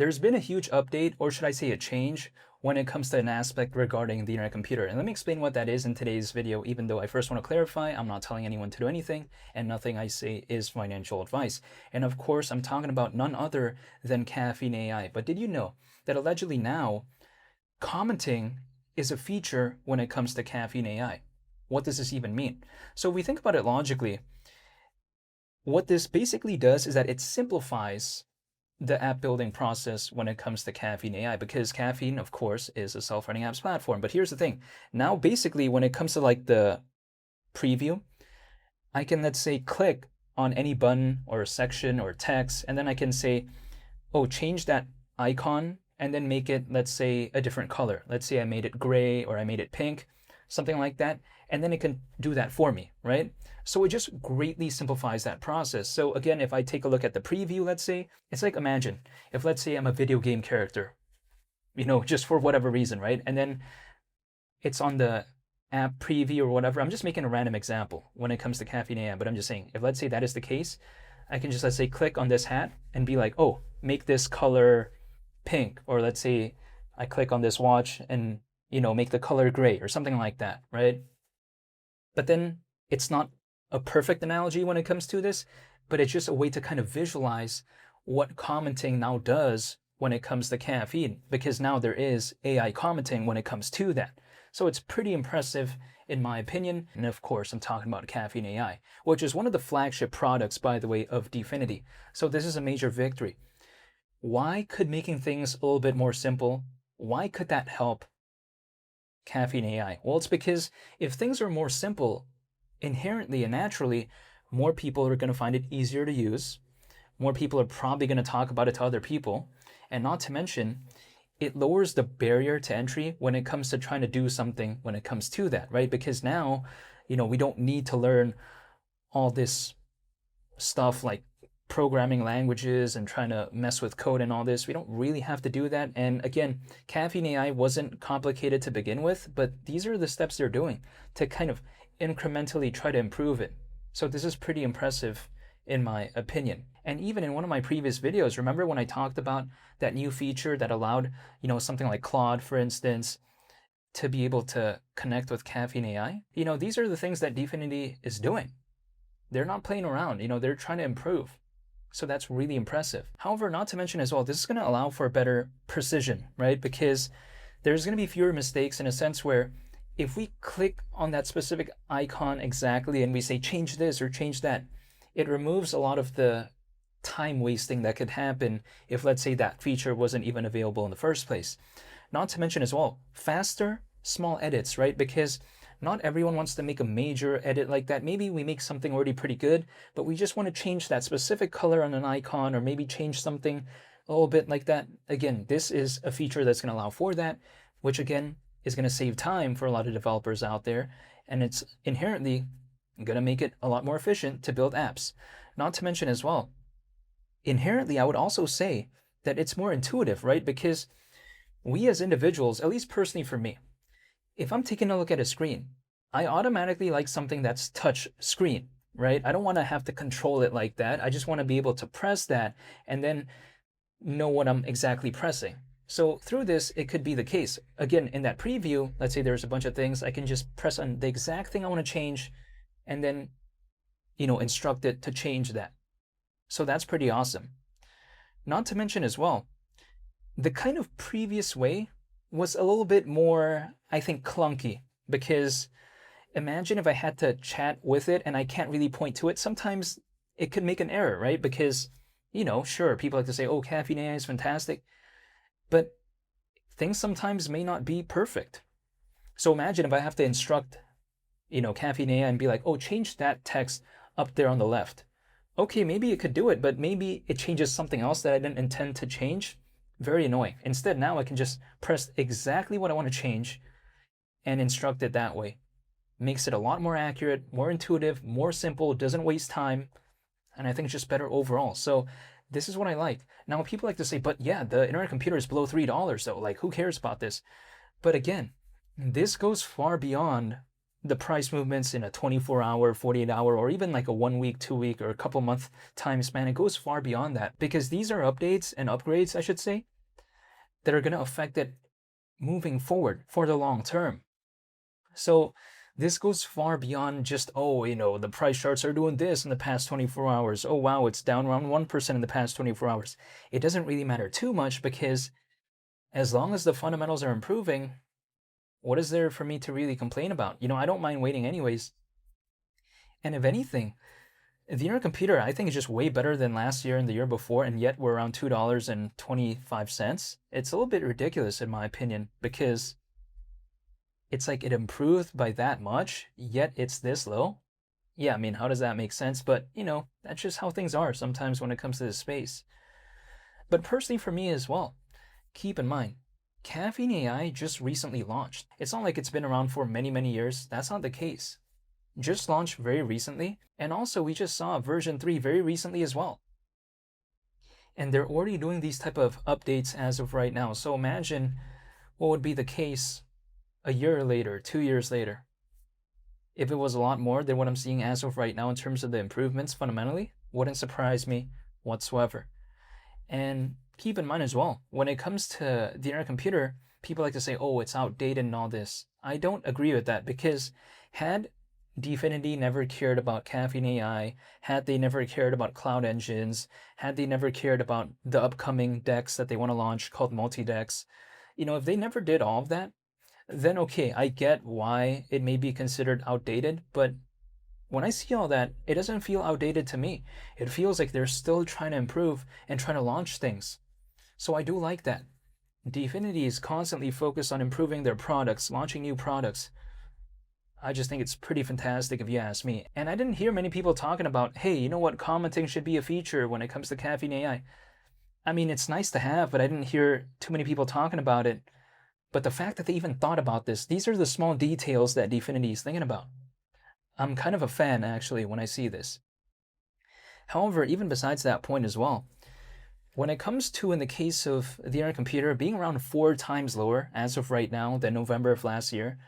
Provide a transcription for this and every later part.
There's been a huge update, or should I say a change, when it comes to an aspect regarding the internet computer. And let me explain what that is in today's video, even though I first want to clarify, I'm not telling anyone to do anything, and nothing I say is financial advice. And of course, I'm talking about none other than Caffeine AI. But did you know that allegedly now, commenting is a feature when it comes to Caffeine AI? What does this even mean? So if we think about it logically, what this basically does is that it simplifies the app building process when it comes to Caffeine AI, because Caffeine, of course, is a self-running apps platform. But here's the thing. Now, basically, when it comes to like the preview, I can, let's say, click on any button or section or text, and then I can say, oh, change that icon and then make it, let's say, a different color. Let's say I made it gray or I made it pink, something like that. And then it can do that for me, right? So it just greatly simplifies that process. So again, if I take a look at the preview, let's say, it's like, imagine if, let's say, I'm a video game character, just for whatever reason, right? And then it's on the app preview or whatever. I'm just making a random example when it comes to Caffeine AI, but I'm just saying, if let's say that is the case, I can just, let's say, click on this hat and be like, oh, make this color pink. Or let's say I click on this watch and, make the color gray or something like that, right? But then it's not a perfect analogy when it comes to this, but it's just a way to kind of visualize what commenting now does when it comes to Caffeine, because now there is AI commenting when it comes to that. So it's pretty impressive in my opinion. And of course, I'm talking about Caffeine AI, which is one of the flagship products, by the way, of Dfinity. So this is a major victory. Why could making things a little bit more simple, why could that help Caffeine AI? Well, it's because if things are more simple, inherently and naturally, more people are going to find it easier to use. More people are probably going to talk about it to other people. And not to mention, it lowers the barrier to entry when it comes to trying to do something when it comes to that, right? Because now, we don't need to learn all this stuff like programming languages and trying to mess with code and all this. We don't really have to do that. And again, Caffeine AI wasn't complicated to begin with, but these are the steps they're doing to kind of incrementally try to improve it. So this is pretty impressive in my opinion. And even in one of my previous videos, remember when I talked about that new feature that allowed, something like Claude, for instance, to be able to connect with Caffeine AI? These are the things that Dfinity is doing. They're not playing around, they're trying to improve. So that's really impressive. However, not to mention as well, this is going to allow for better precision, right? Because there's going to be fewer mistakes in a sense where if we click on that specific icon exactly and we say change this or change that, it removes a lot of the time wasting that could happen if, let's say, that feature wasn't even available in the first place. Not to mention as well, faster, small edits, right? Because not everyone wants to make a major edit like that. Maybe we make something already pretty good, but we just want to change that specific color on an icon or maybe change something a little bit like that. Again, this is a feature that's going to allow for that, which again is going to save time for a lot of developers out there. And it's inherently going to make it a lot more efficient to build apps. Not to mention as well, inherently, I would also say that it's more intuitive, right? Because we as individuals, at least personally for me, if I'm taking a look at a screen, I automatically like something that's touch screen, right? I don't want to have to control it like that. I just want to be able to press that and then know what I'm exactly pressing. So through this, it could be the case. Again, in that preview, let's say there's a bunch of things, I can just press on the exact thing I want to change and then, instruct it to change that. So that's pretty awesome. Not to mention as well, the kind of previous way was a little bit more, I think, clunky, because imagine if I had to chat with it and I can't really point to it. Sometimes it could make an error, right? Because, sure, people like to say, oh, Caffeine AI is fantastic, but things sometimes may not be perfect. So imagine if I have to instruct, Caffeine AI and be like, oh, change that text up there on the left. Okay, maybe it could do it, but maybe it changes something else that I didn't intend to change. Very annoying. Instead, now I can just press exactly what I want to change and instruct it that way. Makes it a lot more accurate, more intuitive, more simple, doesn't waste time, and I think it's just better overall. So this is what I like. Now, people like to say, but yeah, the internet computer is below $3, so like, who cares about this? But again, this goes far beyond the price movements in a 24-hour, 48-hour, or even like a 1 week, 2 week, or a couple month time span. It goes far beyond that because these are updates and upgrades, I should say, that are going to affect it moving forward for the long term. So this goes far beyond just, oh, the price charts are doing this in the past 24 hours. Oh, wow, it's down around 1% in the past 24 hours. It doesn't really matter too much because as long as the fundamentals are improving, what is there for me to really complain about? I don't mind waiting anyways. And if anything, the internet computer, I think, is just way better than last year and the year before, and yet we're around $2.25. It's a little bit ridiculous in my opinion because it's like it improved by that much, yet it's this low. Yeah, I mean, how does that make sense? But, that's just how things are sometimes when it comes to this space. But personally for me as well, keep in mind, Caffeine AI just recently launched. It's not like it's been around for many, many years. That's not the case. Just launched very recently. And also we just saw version 3 very recently as well. And they're already doing these type of updates as of right now. So imagine what would be the case a year later, 2 years later. If it was a lot more than what I'm seeing as of right now in terms of the improvements fundamentally, wouldn't surprise me whatsoever. And keep in mind as well, when it comes to the internet computer, people like to say, oh, it's outdated and all this. I don't agree with that because had Dfinity never cared about Caffeine AI, had they never cared about cloud engines, had they never cared about the upcoming DEX that they want to launch called multi-DEX, if they never did all of that, then okay, I get why it may be considered outdated, but when I see all that, it doesn't feel outdated to me. It feels like they're still trying to improve and trying to launch things. So I do like that. Dfinity is constantly focused on improving their products, launching new products. I just think it's pretty fantastic if you ask me. And I didn't hear many people talking about, hey, you know what, commenting should be a feature when it comes to Caffeine AI. I mean, it's nice to have, but I didn't hear too many people talking about it. But the fact that they even thought about this, these are the small details that Dfinity is thinking about. I'm kind of a fan, actually, when I see this. However, even besides that point as well, when it comes to, in the case of the internet computer, being around 4 times lower as of right now than November of last year,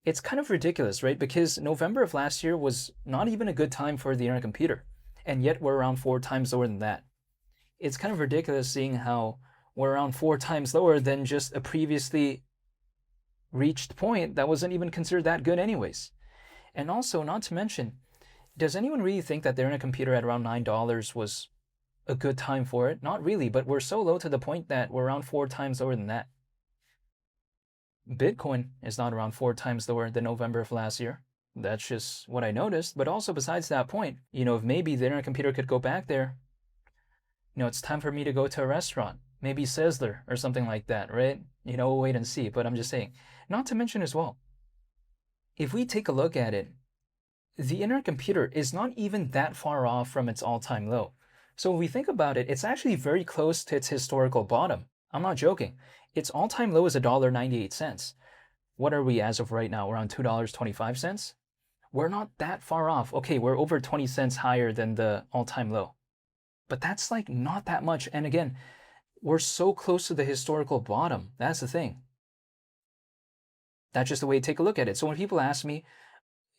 it's kind of ridiculous, right? Because November of last year was not even a good time for the internet computer, and yet we're around 4 times lower than that. It's kind of ridiculous seeing how we're around 4 times lower than just a previously reached point that wasn't even considered that good anyways. And also, not to mention, does anyone really think that the internet computer at around $9 was a good time for it? Not really, but we're so low to the point that we're around 4 times lower than that. Bitcoin is not around 4 times lower than November of last year. That's just what I noticed. But also besides that point, if maybe the internet computer could go back there, it's time for me to go to a restaurant, maybe Sizzler or something like that, right? We'll wait and see, but I'm just saying. Not to mention as well, if we take a look at it, the internet computer is not even that far off from its all-time low. So if we think about it, it's actually very close to its historical bottom. I'm not joking. Its all-time low is $1.98. What are we as of right now? Around $2.25? We're not that far off. Okay, we're over 20 cents higher than the all-time low. But that's like not that much. And again, we're so close to the historical bottom. That's the thing. That's just the way to take a look at it. So when people ask me,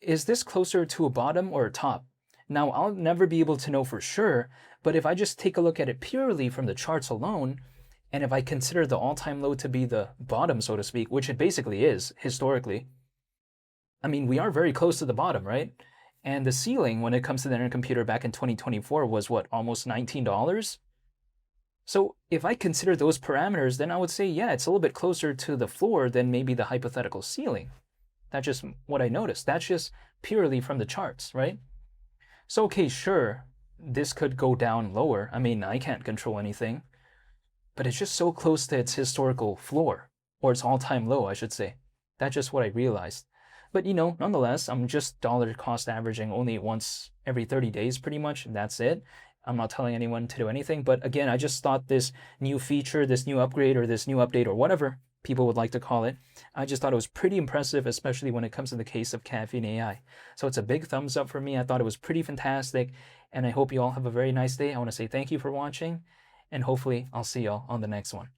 is this closer to a bottom or a top? Now, I'll never be able to know for sure, but if I just take a look at it purely from the charts alone, and if I consider the all-time low to be the bottom, so to speak, which it basically is historically, I mean, we are very close to the bottom, right? And the ceiling when it comes to the internet computer back in 2024 was what, almost $19? So if I consider those parameters, then I would say, yeah, it's a little bit closer to the floor than maybe the hypothetical ceiling. That's just what I noticed. That's just purely from the charts, right? So, okay, sure, this could go down lower. I mean, I can't control anything, but it's just so close to its historical floor, or its all-time low, I should say. That's just what I realized. But, nonetheless, I'm just dollar cost averaging only once every 30 days, pretty much. That's it. I'm not telling anyone to do anything. But again, I just thought this new feature, this new upgrade, or this new update, or whatever people would like to call it, I just thought it was pretty impressive, especially when it comes to the case of Caffeine AI. So it's a big thumbs up for me. I thought it was pretty fantastic, and I hope you all have a very nice day. I want to say thank you for watching, and hopefully I'll see y'all on the next one.